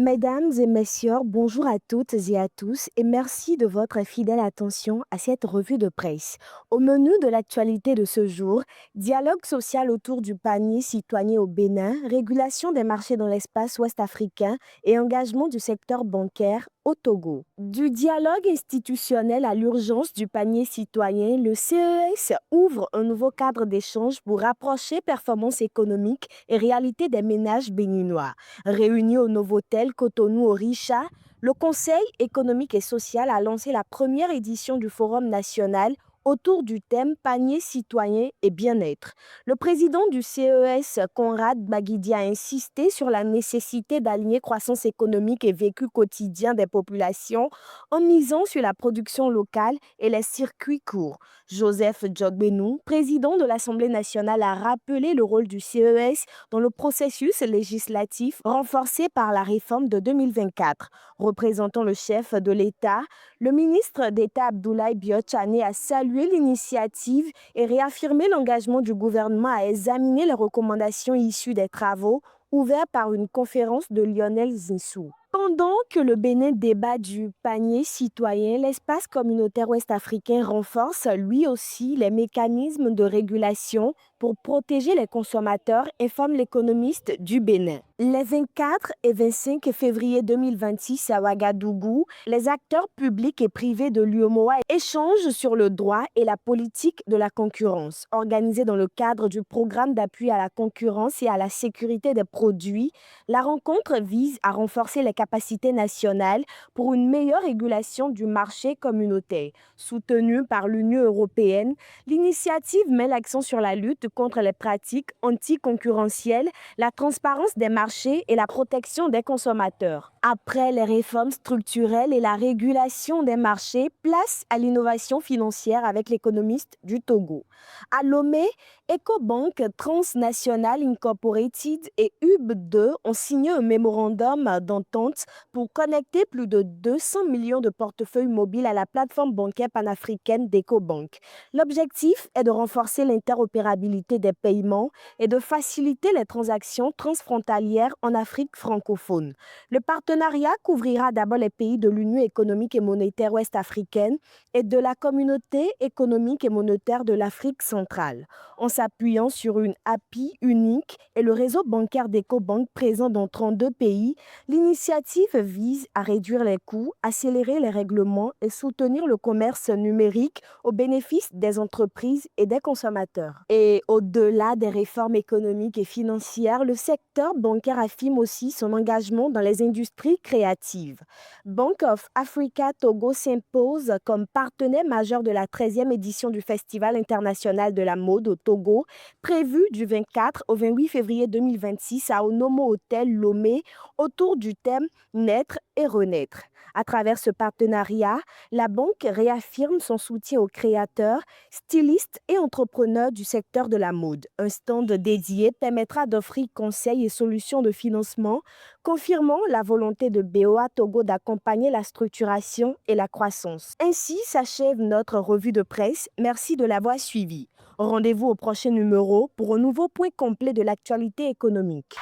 Mesdames et messieurs, bonjour à toutes et à tous et merci de votre fidèle attention à cette revue de presse. Au menu de l'actualité de ce jour, dialogue social autour du panier citoyen au Bénin, régulation des marchés dans l'espace ouest africain et engagement du secteur bancaire au Togo. Du dialogue institutionnel à l'urgence du panier citoyen, le CES ouvre un nouveau cadre d'échange pour rapprocher performance économique et réalité des ménages béninois. Réuni au Novotel Cotonou-Orisha, le Conseil économique et social a lancé la première édition du Forum national autour du thème panier citoyen et bien-être. Le président du CES, Conrad Baguidi, a insisté sur la nécessité d'aligner croissance économique et vécu quotidien des populations en misant sur la production locale et les circuits courts. Joseph Djogbenou, président de l'Assemblée nationale, a rappelé le rôle du CES dans le processus législatif renforcé par la réforme de 2024. Représentant le chef de l'État, le ministre d'État Abdoulaye Biotchane a salué l'initiative et réaffirmé l'engagement du gouvernement à examiner les recommandations issues des travaux ouverts par une conférence de Lionel Zinsou. Pendant que le Bénin débat du panier citoyen, l'espace communautaire ouest-africain renforce lui aussi les mécanismes de régulation pour protéger les consommateurs, informe l'économiste du Bénin. Les 24 et 25 février 2026 à Ouagadougou, les acteurs publics et privés de l'UEMOA échangent sur le droit et la politique de la concurrence. Organisée dans le cadre du programme d'appui à la concurrence et à la sécurité des produits, la rencontre vise à renforcer les capacités nationales pour une meilleure régulation du marché communautaire. Soutenue par l'Union européenne, l'initiative met l'accent sur la lutte contre les pratiques anticoncurrentielles, la transparence des marchés et la protection des consommateurs. Après les réformes structurelles et la régulation des marchés, place à l'innovation financière avec l'économiste du Togo. À Lomé, EcoBank Transnational Incorporated et UB2 ont signé un mémorandum d'entente pour connecter plus de 200 millions de portefeuilles mobiles à la plateforme bancaire panafricaine d'EcoBank. L'objectif est de renforcer l'interopérabilité des paiements et de faciliter les transactions transfrontalières en Afrique francophone. Le partenariat couvrira d'abord les pays de l'Union économique et monétaire ouest-africaine et de la Communauté économique et monétaire de l'Afrique centrale. En s'appuyant sur une API unique et le réseau bancaire d'EcoBank présent dans 32 pays, l'initiative vise à réduire les coûts, accélérer les règlements et soutenir le commerce numérique au bénéfice des entreprises et des consommateurs. Et au-delà des réformes économiques et financières, le secteur bancaire affirme aussi son engagement dans les industries créatives. Bank of Africa Togo s'impose comme partenaire majeur de la 13e édition du Festival international de la mode au Togo, prévu du 24 au 28 février 2026 à Onomo Hotel Lomé, autour du thème Naître et renaître. À travers ce partenariat, la banque réaffirme son soutien aux créateurs, stylistes et entrepreneurs du secteur de la mode. Un stand dédié permettra d'offrir conseils et solutions de financement, confirmant la volonté de BOA Togo d'accompagner la structuration et la croissance. Ainsi s'achève notre revue de presse. Merci de l'avoir suivi. Rendez-vous au prochain numéro pour un nouveau point complet de l'actualité économique.